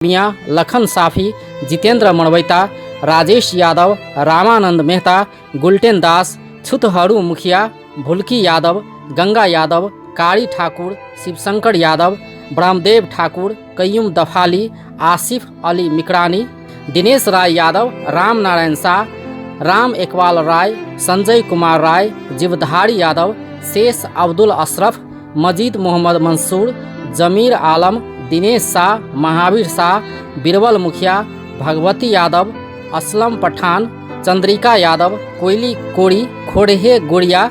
मियाँ लखन साफी, जितेंद्र मणवैता, राजेश यादव, रामानंद मेहता, गुलटेन दास, छुतहरू मुखिया, भुलकी यादव, गंगा यादव, कारी ठाकुर, शिवशंकर यादव, ब्रह्मदेव ठाकुर, कय्यूम दफाली, आसिफ अली मिकरानी, दिनेश राय यादव, राम नारायण शाह, राम एकवाल राय, संजय कुमार राय, जीवधारी यादव, शेष अब्दुल अशरफ, मजीद मोहम्मद मंसूर, जमीर आलम, दिनेश शाह, महावीर शाह, बीरबल मुखिया, भगवती यादव, असलम पठान, चंद्रिका यादव, कोयली कोड़ी, खोड़हे गोड़िया,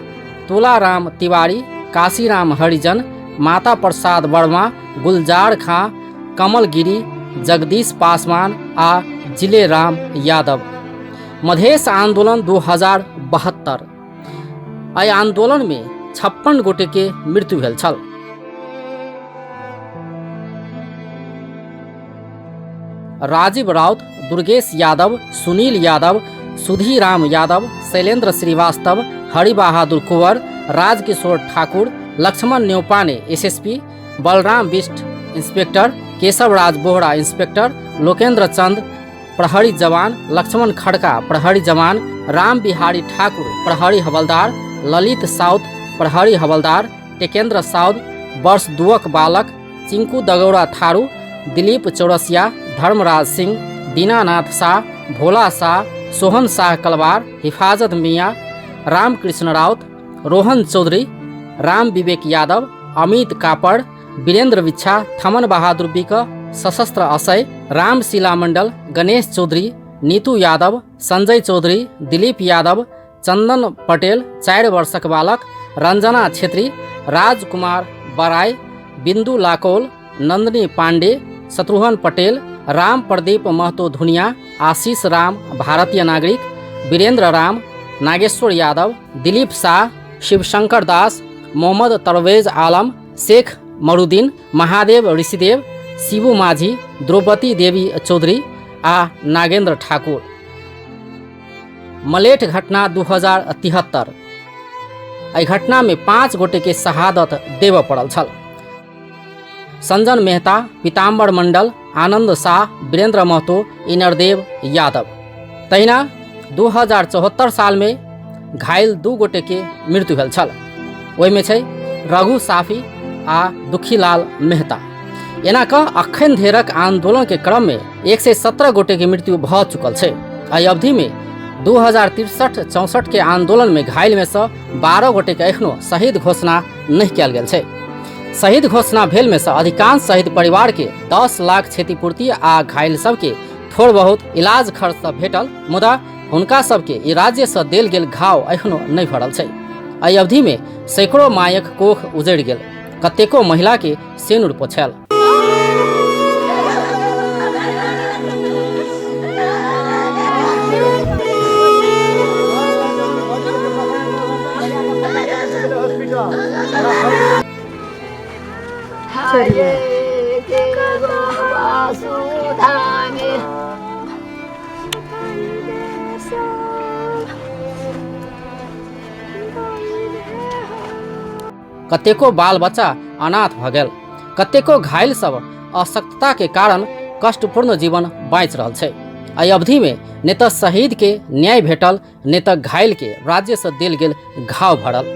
तुलाराम तिवारी, काशीराम हरिजन, माता प्रसाद वर्मा, गुलजार खां, कमल गिरी, जगदीश पासवान आ जिलेराम यादव। मधेश आंदोलन 2072। एहि आंदोलन में 56 गोटे के मृत्यु भेल छल। राजीव राउत, दुर्गेश यादव, सुनील यादव, सुधीराम यादव, शैलेंद्र श्रीवास्तव, हरि बहादुर कुंवर, Rajkishore Thakur, Lakshman Neupane SSP, Balram Bisht inspector, Keshav Raj Bohra inspector, Lokendra चंद प्रहरी जवान, लक्ष्मण खड़का प्रहरी जवान, राम बिहारी ठाकुर प्रहरी हवलदार, ललित साउद प्रहरी हवलदार, टेकेंद्र साउद वर्ष 2 बालक, चिंकू दगौड़ा थारू, दिलीप चौरसिया, धर्मराज सिंह, दीनानाथ शाह, भोला शाह, सोहन शाह कलवार, हिफाजत मियाँ, रामकृष्ण राउत, रोहन चौधरी, राम विवेक यादव, अमित कापड़, वीरेंद्र विच्छा, थमन बहादुर बिक, सशस्त्र असय, राम शिला मंडल, गणेश चौधरी, नीतू यादव, संजय चौधरी, दिलीप यादव, चंदन पटेल 4 वर्षक बालक, रंजना छेत्री, राजकुमार बराय, बिंदु लाकोल, नंदनी पांडे, शत्रुघ्न पटेल, राम प्रदीप महतो धुनिया, आशीष राम भारतीय नागरिक, वीरेंद्र राम, नागेश्वर यादव, दिलीप शाह, शिवशंकर दास, मोहम्मद तरवेज आलम, शेख मरुद्दीन, महादेव ऋषिदेव, शिबू माझी, द्रौपदी देवी चौधरी आ नागेंद्र ठाकुर। मलेट घटना 2073। एहि घटना में 5 गोटे के शहादत देव पड़ल छल। संजन मेहता, पीताम्बर मंडल, आनंद शाह, वीरेंद्र महतो, इनरदेव यादव। तहिना 2074 साल में घायल 2 गोटे के मृत्यु भेल छल। ओहिमे छै रघु साफी आ दुखीलाल मेहता। एना कऽ अखन धरिक आंदोलन के क्रम में 117 गोटे के मृत्यु भऽ चुकल छै। एहि अवधि में 2063-64 के आंदोलन में घायल में से 12 गोटे के एखनो शहीद घोषणा नहीं कयल गेल छै। शहीद घोषणा भेल में से अधिकांश शहीद परिवार के 10 लाख क्षतिपूर्ति आ घायल सबके थोड़ बहुत इलाज खर्च सब भेटल, मुदा हुनका सबके ई राज्य से देल गेल घाव एखनो नहीं भरल छै। एहि अवधि में सैकड़ों मायक कोख उजड़ि गेल, कतेको महिला के सेनुर पोछल। कतेको बाल बच्चा अनाथ भ गेल, कतेको घायल सब अशक्तता के कारण कष्टपूर्ण जीवन बाँचि रहल छै। एहि अवधि में ने तऽ शहीद के न्याय भेटल, ने तऽ घायल के राज्य से देल गेल घाव भरल।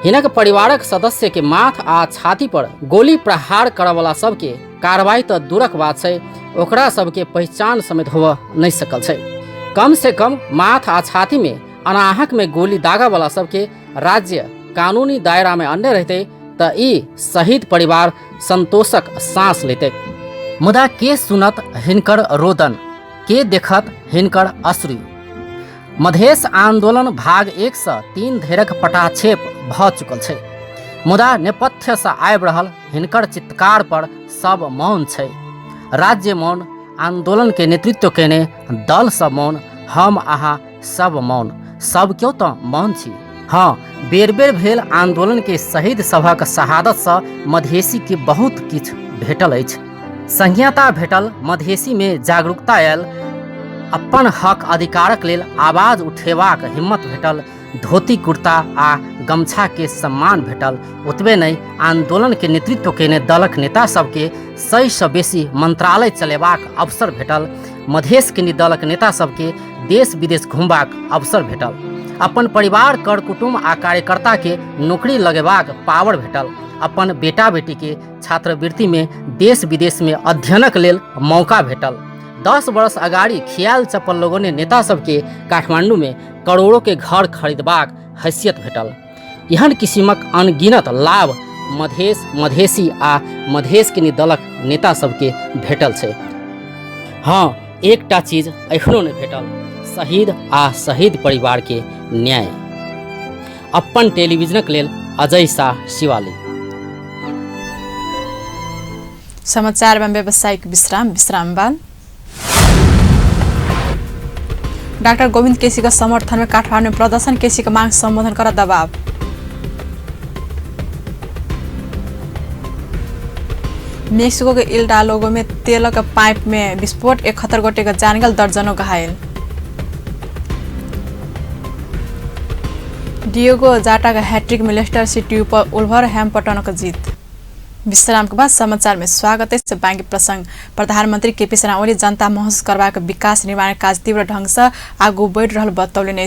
हिनक परिवारक सदस्य के माथ आ छाती पर गोली प्रहार करय वाला सबके कार्रवाई तऽ दूरक बात छै, ओकरा सबके पहचान समेत होबऽ नहीं सकल छै। कम से कम माथ आ छाती में अनाहक में गोली दागा वाला सबके राज्य कानूनी दायरा में अन्य रहते त ई शहीद परिवार संतोषक सांस लेते। मुदा के सुनत हिनकर रोदन, के देखत हिनकर अश्रु। मधेश आंदोलन भाग 1 से 3 धरिक पटाक्षेप भ चुकल छै, मुदा नेपथ्य से आबि रहल हिनकर चित्कार पर सब मौन छै। राज्य मौन, आंदोलन के नेतृत्व केने दल सब मौन, हम अहाँ सब मौन। सब क्यों तो मौन छी। हाँ, बेर बेर भेल आंदोलन के शहीद सभक शहादत से मधेसी के बहुत किछ भेटल अछि। संहिता भेटल, मधेसी में जागरूकता आयल, अपन हक अधिकारक लेल आवाज उठेबाक हिम्मत भेटल, धोती कुर्ता आ गमछा के सम्मान भेटल। ओतबे नहीं, आंदोलन के नेतृत्व केने दलक नेता सबके 100 सँ बेसी मंत्रालय चलेबाक अवसर भेटल। मधेश के दलक नेता सबके देश विदेश घुमबाक अवसर भेटल। अपन परिवार, कर कुटुम आ कार्यकर्ता के नौकरी लगेबाक पावर भेटल। अपन बेटा बेटी के छात्रवृत्ति में देश विदेश में अध्ययनक लेल मौका भेटल। 10 वर्ष अगाड़ी खियाल चप्पल लोगों ने नेता सबके काठमांडू में करोड़ों के घर खरीदबाक हैसियत भेटल। एहन किसिमक अनगिनत लाभ मधेश, मधेसी आ मधेश के दलक नेता सबके भेटल छै। हाँ, एकटा चीज एखनो नहीं भेटल, शहीद आ शहीद परिवार के न्याय। अपन टेलीविजनक लेल अजय शाह, शिवाली। समाचार में व्यावसायिक विश्राम बाद डॉक्टर गोविंद केसी का समर्थन में काठमांडू में प्रदर्शन, केसी का मांग संबोधन कर दबाव। मेक्सिको के इल डालोगो में तेल का पाइप में विस्फोट, 71 गोटे का जान गल, दर्जनों घायल। डिएगो जाटा का हैट्रिक में लेस्टर सिटी पर वुल्वरहैम्पटन का जीत। विश्राम के बाद समाचार में स्वागत है। बाँकी प्रसंग। प्रधानमंत्री केपी शर्मा ओली जनता महसूस करवा के विकास निर्माण कार्य तीव्र ढंग से आगू बढ़ रहा बतौले।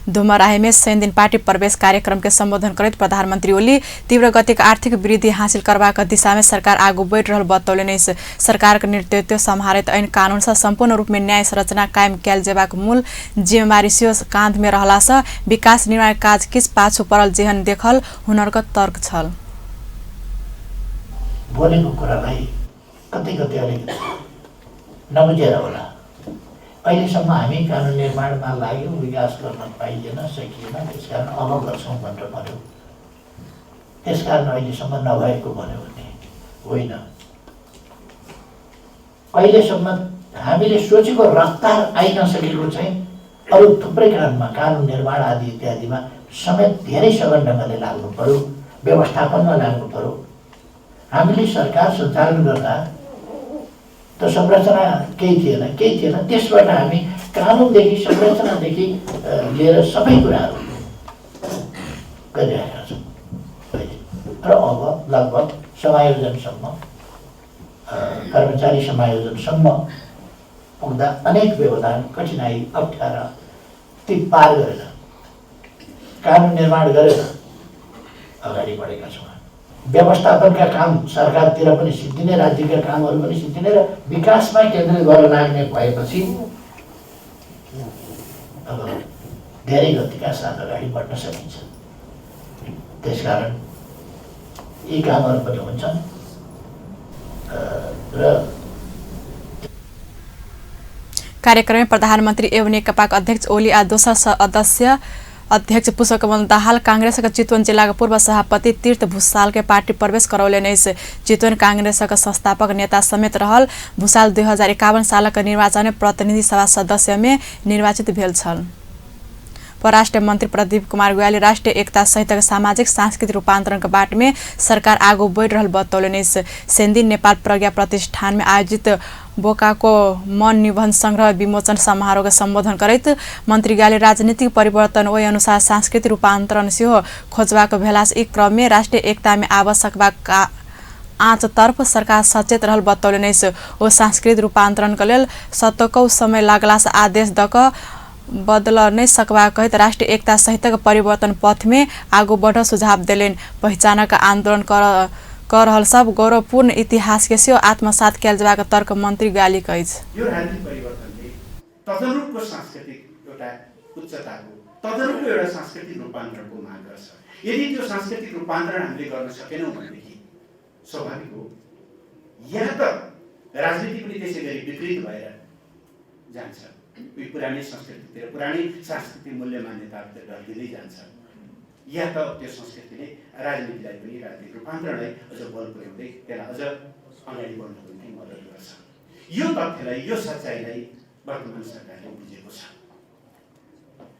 धुमराही में 3 दिन पार्टी प्रवेश कार्यक्रम के संबोधन करते प्रधानमंत्री ओली तीव्र गति का आर्थिक वृद्धि हासिल करवा के दिशा में सरकार आगू बढ़ रहा बतौले। सरकार के नेतृत्व सम्हारत ऐन कानून से संपूर्ण रूप में न्याय संरचना कायम कैल जेबाक मूल जिम्मेवारी से कांध में रहला से विकास निर्माण कार्य किस पाछू पड़ल जेहन देखल हुनरक तर्क छल। बोलेको कुरा भाइ कतै कतै अलिकति नबुझेर होला। अहिलेसम्म हामी कानुन निर्माणमा लाग्यौँ, विकास गर्न पाइएन, सकिएन, त्यसकारण अब गर्छौँ भनेर भन्यो। त्यसकारण अहिलेसम्म नभएको भन्यो भने होइन। अहिलेसम्म हामीले सोचेको रफ्तार आइ नसकेको चाहिँ अरू थुप्रै कारणमा, कानुन निर्माण आदि इत्यादिमा समेत धेरै सघन ढङ्गले लाग्नु पर्यो, व्यवस्थापनमा लाग्नु पर्यो। हामीले सरकार सञ्चालन गर्दा त संरचना केही थिएन। त्यसबाट हामी कानुनदेखि संरचनादेखि लिएर सबै कुराहरू गरिरहेका छौँ र अब लगभग समायोजनसम्म, कर्मचारी समायोजनसम्म पुग्दा अनेक व्यवधान, कठिनाई, अप्ठ्यारा ती पार गरेर कानुन निर्माण गरेर अगाडि बढेका छौँ। व्यवस्थापनका काम सरकारतिर पनि सिद्धिने, राज्यका कामहरू पनि सिद्धिने र विकासमा केन्द्रित गर्न लाग्ने भएपछि अब धेरै गतिका साथ अगाडि बढ्न सकिन्छ। त्यसकारण यी कामहरू पनि हुन्छन् र कार्यक्रम में प्रधानमंत्री एवं नेकपाका अध्यक्ष ओली आ दोसर सदस्य अध्यक्ष पुष्पकमल दाहाल, कांग्रेस का चितवन जिला का पूर्व सभापति तीर्थ भूषाल के पार्टी प्रवेश करौले। चितवन कांग्रेस का संस्थापक नेता समेत रहल भूषाल 2051 साल का निर्वाचन में प्रतिनिधि सभा सदस्य में निर्वाचित भेल छल। परराष्ट्र मंत्री प्रदीप कुमार गोयले राष्ट्रीय एकता सहित सामाजिक सांस्कृतिक रूपांतरण के बाट में सरकार आगू बढ़ रहा बतौले। सेन्दिन नेपाल प्रज्ञा प्रतिष्ठान में आयोजित बोकाको मन निबन्ध संग्रह विमोचन समारोह का संबोधन करते मंत्री गाले राजनीतिक परिवर्तन ओय अनुसार सांस्कृतिक रूपांतरण से खोजबाक भेलास एक क्रम में राष्ट्रीय एकता में आवश्यक आँच तर्फ सरकार सचेत रहल बतौले। ओ सांस्कृतिक रूपांतरण के लेल सतकौ समय लागला से आदेश दक बदल नहीं सकवा कहित राष्ट्रीय एकता सहित परिवर्तन पथ में आगू बढ़ सुझाव दिलेन। पहचान का आंदोलन कर रहल सब गौरवपूर्ण इतिहास के सेहो आत्मसात कैल जबाक तर्क मंत्री गाली कहिछ। यो राजनीतिक परिवर्तनले तदनुरूपको सांस्कृतिक एउटा उच्चताको, तदनुरूपको एउटा सांस्कृतिक रूपान्तरणको माग गर्छ। यदि त्यो सांस्कृतिक रूपान्तरण हामीले गर्न सकेनौँ भनेदेखि स्वाभाविक हो यहाँ त राजनीति पनि त्यसै गरी विकृत भएर जान्छ। पुरानै संस्कृतितिर, पुरानै सांस्कृतिक मूल्य मान्यतातिर ढल्किँदै जान्छ। या त त्यो संस्कृतिले राजनीतिलाई पनि, राजनीतिक रूपान्तरणलाई अझ बल पुर्याउँदै त्यसलाई अझ अगाडि बढ्नको निम्ति मद्दत गर्छ। यो तथ्यलाई, यो सच्चाइलाई वर्तमान सरकारले बुझेको छ।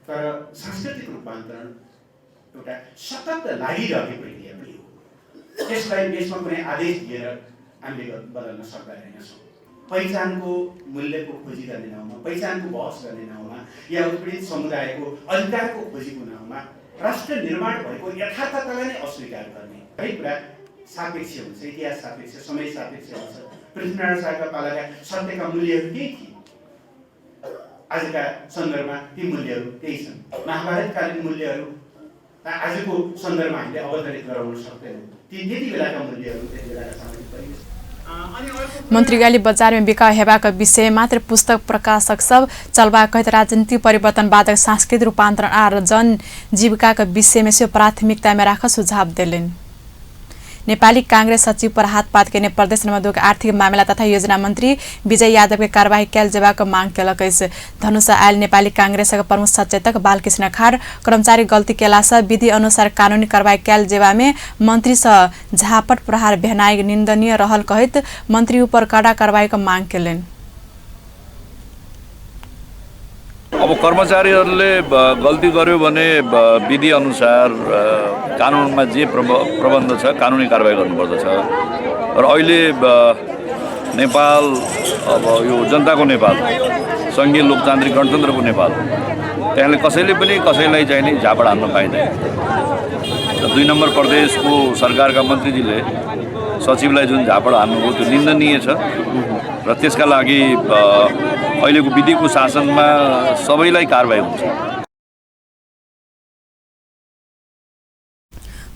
तर सांस्कृतिक रूपान्तरण एउटा सतत लागिरहेको प्रक्रिया पनि हो। त्यसलाई देशमा कुनै आदेश दिएर हामीले बदल्न सक्दा रहेनछौँ। पहिचानको मूल्यको खोजी गर्ने नाउँमा, पहिचानको बहस गर्ने नाउँमा या उत्पीडित समुदायको अधिकारको खोजीको नाउँमा राष्ट्र निर्माण भएको यथार्थतालाई नै अस्वीकार गर्ने हरेक कुरा सापेक्ष हुन्छ, इतिहास सापेक्ष, समय सापेक्ष हुन्छ। पृथ्वीनारायण शाहका पालाका सत्यका मूल्यहरू केही थिए, आजका सन्दर्भमा ती मूल्यहरू त्यही छन्। महाभारतकालीन मूल्यहरू आजको सन्दर्भमा हामीले अवतरित गराउन सक्दैनौँ। त्यति बेलाका मूल्यहरू त्यति बेलाका सामाजिक परिवेश। मन्त्रीगाली बजारमा बिकाउ हेबाका विषय मात्र पुस्तक प्रकाशक सब चलबाकहित राजनीतिक परिवर्तन बाधक सांस्कृतिक रूपान्तरण र जनजीविकाका विषयमा से प्राथमिकतामा राख सुझाव दिलेन्। नेपाली कांग्रेस सचिव पर हाथ पात के प्रदेश नंबर 2 के आर्थिक मामला तथा योजना मंत्री विजय यादव के कार्यवाही कैल जेबाक मांग केलक। धनुषा आयल नेपाली कांग्रेस के प्रमुख सचेतक बालकृष्ण खाड़ कर्मचारी गल्ती केला से विधि अनुसार कानूनी कार्यवाही कैल जेबा में मंत्री से झापट प्रहार भेनाई निंदनीय रहल कहित मंत्री ऊपर कड़ा कार्यवाही का मांग केलेन्। अब कर्मचारीहरूले गल्ती गर्यो भने विधि अनुसार कानुनमा जे प्रबन्ध छ कानुनी कारबाही गर्नुपर्दछ र अहिले नेपाल अब यो जनताको नेपाल संघीय लोकतान्त्रिक गणतन्त्रको नेपाल त्यसले कसैले पनि कसैलाई चाहिँ नि झापड हान्न पाइँदैन। 2 नम्बर प्रदेशको सरकारका मन्त्रीजीले सचिवलाई जुन झापड हान्नुभयो त्यो निन्दनीय छ र त्यसका लागि अहिलेको विधिको शासनमा सबैलाई कारबाही हुन्छ।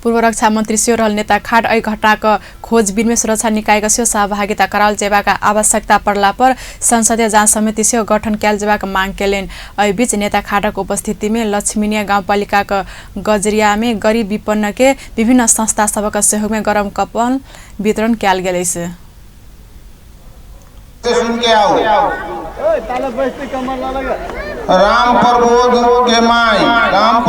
पूर्व रक्षा मन्त्री स्यो रहल नेता खाड़ ऐ घटनाको खोजबिन में सुरक्षा निकायका स्यो सहभागिता कराल जेबाका आवश्यकता पड़ला पर संसदीय जाँच समिति स्यो गठन कैल जेबाका मांग केलेन्। ऐ बीच नेता खाड़को उपस्थिति में लक्ष्मीनिया गाउँपालिकाका गजरिया में गरीब विपन्न के विभिन्न संस्था सबका सहयोग में गरम कपल वितरण कैल गेलैछ। राम प्रबोध के माई राम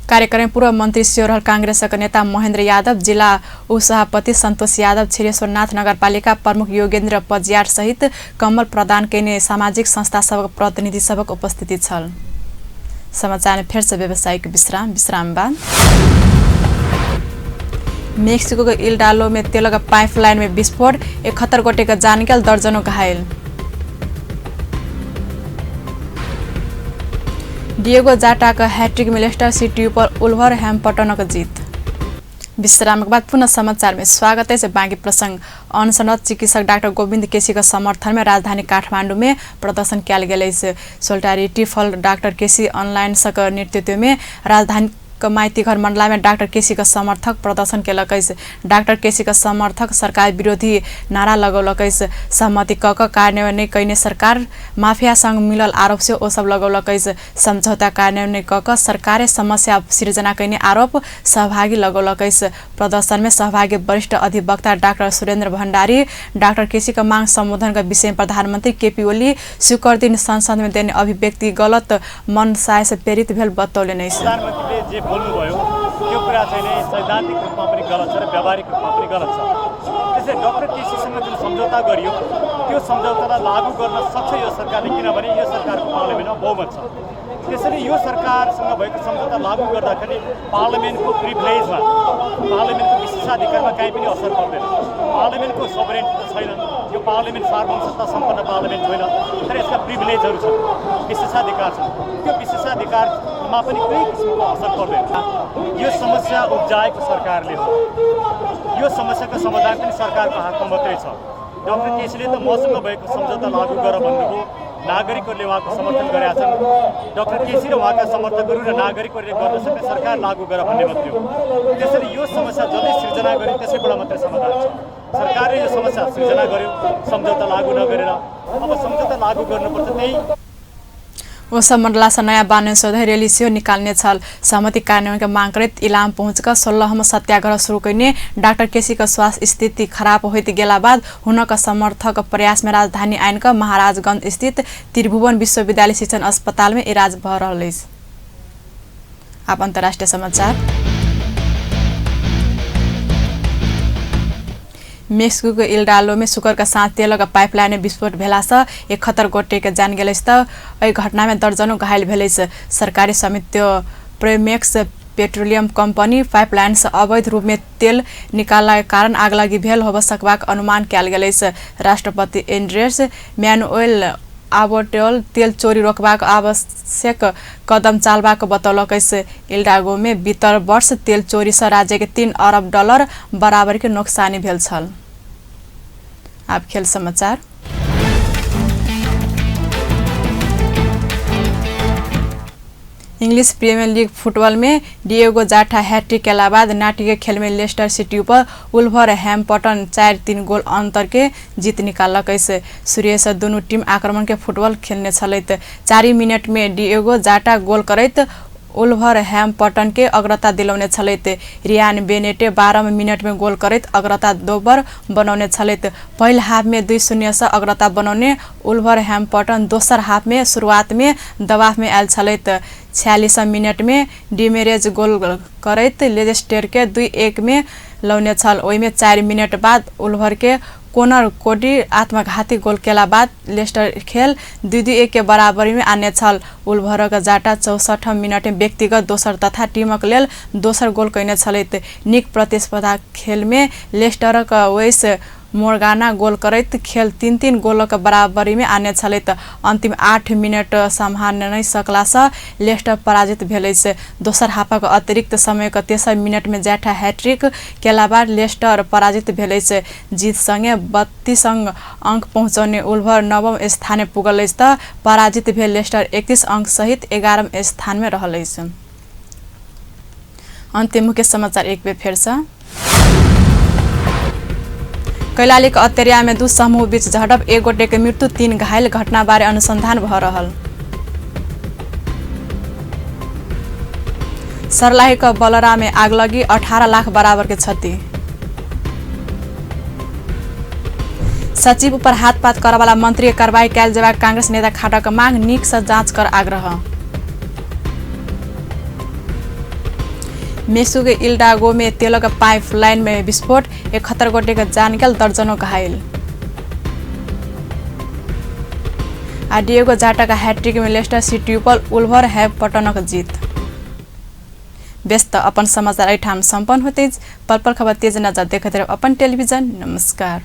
कार्यक्रम पूर्व मंत्री स्योरहल कांग्रेसका नेता महेन्द्र यादव, जिल्ला उपसभापति सन्तोष यादव, छिरेश्वरनाथ नगरपालिका प्रमुख योगेन्द्र पजियार सहित कमल प्रदान केने सामाजिक संस्था सबक प्रतिनिधि सबक उपस्थिति छल। समाचार में फिर से व्यावसायिक विश्राम बाद मेक्सिको के इल्डालो में तेल का पाइपलाइन में विस्फोट, 71 गोटे का जान गेल, दर्जनों घायल। डिएगो जाटा का हैट्रिक में लेस्टर सिटी पर वुल्भरह्याम्पटन का जीत। विश्राम के बाद पुनः समाचार में स्वागत है। बाँकी प्रसंग अनुसंधान चिकित्सक डाक्टर गोविंद केसी का समर्थन में राजधानी काठमाडौँ में प्रदर्शन किया गया। सोल्टारिटी फल डाक्टर केसी ऑनलाइन सक नेतृत्व में राजधानी माइतीघर मंडला में डाक्टर केसी का समर्थक प्रदर्शन केलक। डाक्टर केसी का समर्थक सरकार विरोधी नारा लगौलक। सहमति कक कार्यान्वयन कैने सरकार माफिया संग मिलल आरोप से ओ सब लगौलक। समझौता कार्यान्वयन कक सरकारे समस्या सिर्जना कैने आरोप सहभागी लगौलक। प्रदर्शन में सहभागी वरिष्ठ अधिवक्ता डाक्टर सुरेन्द्र भण्डारी डाक्टर केसी का मांग सम्बोधन का विषय में प्रधानमंत्री केपी ओली शुक्र दिन संसद में देने अभिव्यक्ति गलत मनसाय से प्रेरित भेल बतौले नै छ। बोल्नुभयो त्यो कुरा चाहिँ नै सैद्धान्तिक रूपमा पनि गलत छ र व्यावहारिक रूपमा पनि गलत छ। त्यसैले डाक्टर केसीसँग जुन सम्झौता गरियो त्यो सम्झौतालाई लागू गर्न सक्छ यो सरकारले, किनभने यो सरकारको पार्लियामेन्टमा बहुमत छ। त्यसैले यो सरकारसँग भएको सम्झौता लागू गर्दाखेरि पार्लियामेन्टको प्रिभिलेजमा, पार्लियामेन्टको विशेषाधिकारमा कहीँ पनि असर पर्दैन। पार्लियामेन्टको सोभरेन्टी त छैन, यो पार्लियामेन्ट सार्वभौमसत्ता सम्पन्न पार्लियामेन्ट होइन, तर यसका प्रिभिलेजहरू छन्, विशेषाधिकार छन्। त्यो विशेषाधिकारमा पनि कुनै किसिमको असर पर्दैन। यो समस्या उब्जाएको सरकारले हो, यो समस्याको समाधान पनि सरकारको हातमा मात्रै छ। डाक्टर केसीले त मसँग भएको सम्झौता लागू गर भन्नुभयो, नागरिकहरूले उहाँको समर्थन गरेका छन्। डाक्टर केसी र उहाँका समर्थकहरू र नागरिकहरूले गर्न सक्ने सरकार लागू गर भन्ने मात्रै हो। त्यसैले यो समस्या जसले सिर्जना गर्यो त्यसैबाट मात्रै समाधान छ। सरकारले यो समस्या सिर्जना गर्यो सम्झौता लागू नगरेर, अब सम्झौता लागू गर्नुपर्छ। त्यही ओसा मंडला से नया बान्य सौधा रैली से निकालने छल। सहमति कार्यान्वयन के मांग करत इलाम पहुंचकर 16 सत्याग्रह शुरू करने डाक्टर केसी का स्वास्थ्य स्थिति खराब होते गेला बाद हुनका समर्थक प्रयास में राजधानी आइन का महाराजगंज स्थित त्रिभुवन विश्वविद्यालय शिक्षण अस्पताल में इलाज भ रहल अछि। अब अंतर्राष्ट्रीय समाचार। मेक्सिको के इल्डालो में शुक्र का साथ तेल का पाइपलाइन में विस्फोट भेला से 71 गोटे के जान गेल। घटना में दर्जनों घायल भेल। सरकारी समिति प्रेमेक्स पेट्रोलियम कंपनी पाइपलाइन से अवैध रूप में तेल निकालने के कारण आगलागी भेल हो सकबाक अनुमान कयल गेल अछि। राष्ट्रपति एंड्रेस मैनुएल आबोटेल तेल चोरी रोकबाक आवश्यक कदम चालबाक बतौलक अछि। इल्डागो में बीतर वर्ष तेल चोरी से राज्य के $3 अरब बराबर के नोकसानी भेल छल। अब खेल समाचार। इंग्लिश प्रीमियर लीग फुटबॉल में डिएगो जाटा हैट्रिक के बाद नाटी के खेल में लेस्टर सिटी पर वुल्वरहैम्पटन 4-3 गोल अंतर के जीत निकालक अछि। शुरू से दोनों टीम आक्रमण के फुटबॉल खेलने छलैत। 4 मिनट में डिएगो जाटा गोल करैत वुल्वरहैम्पटन के अग्रता दिलौने छलैत। रियान बेनेटे 12 मिनट में गोल करैत अग्रता दोबर बनौने छलैत। पहिल हाफ में 2-0 से अग्रता बनौने वुल्वरहैम्पटन दोसर हाफ में शुरुआत में दबाव में आयल छलैत। 46 मिनट में डिमेरेज गोल करैत लेस्टर के 2-1 में लौने छल। ओहि में 4 मिनट बाद वुल्वर के कोनर कोडी आत्मघाती गोल केला बाद लेस्टर खेल 2-1 के बराबरी में आने छल। वुल्वर का जाटा 64 मिनट में व्यक्तिगत दोसर तथा टीमक लेल दोसर गोल कयने छलैत। नीक प्रतिस्पर्धा खेल में लेस्टर का वेस मोर्गाना गोल करैत खेल 3-3 गोल के बराबरी में आने छलैत। अंतिम 8 मिनट सम्हाल्न नै सकला से लेस्टर पराजित भेल अछि। दोसर हाफक अतिरिक्त समय के 23 मिनट में जाटा हैट्रिक केला बाद लेस्टर पराजित भेल अछि। जीत संगे 32 अंक पहुंचाउने वुल्वर 9वां स्थान में पुगल अछि त पराजित भेल लेस्टर 31 अंक सहित 11वां स्थान में रहल अछि। अंतिम मुख्य समाचार एक बेर फेर से। कैलाली के अतेरिया में 2 समूह बीच झड़प, 1 गोटे के मृत्यु 3 घायल। घटना बारे अनुसंधान भ रहल। सरलाही के बलरा में आगलगी, 18 लाख बराबर के क्षति। सचिव पर हाथपात करे वाला मंत्री के कार्रवाई कैल जेबाक कांग्रेस नेता खाड़ा के मांग, नीक से जांच कर आग्रह। मेसू के इल्डागो में तेल के पाइप लाइन में विस्फोट, 71 गोटे के जान गेल, दर्जनों घायल। डिएगो जाटा का हैट्रिक में लेस्टर सिटी पर वुल्वरहैम्पटन के जीत। व्यस्त अपन समाचार एठाम संपन्न होते। पल पल खबर तेज नजर देखते रहो अपन टेलीविजन। नमस्कार।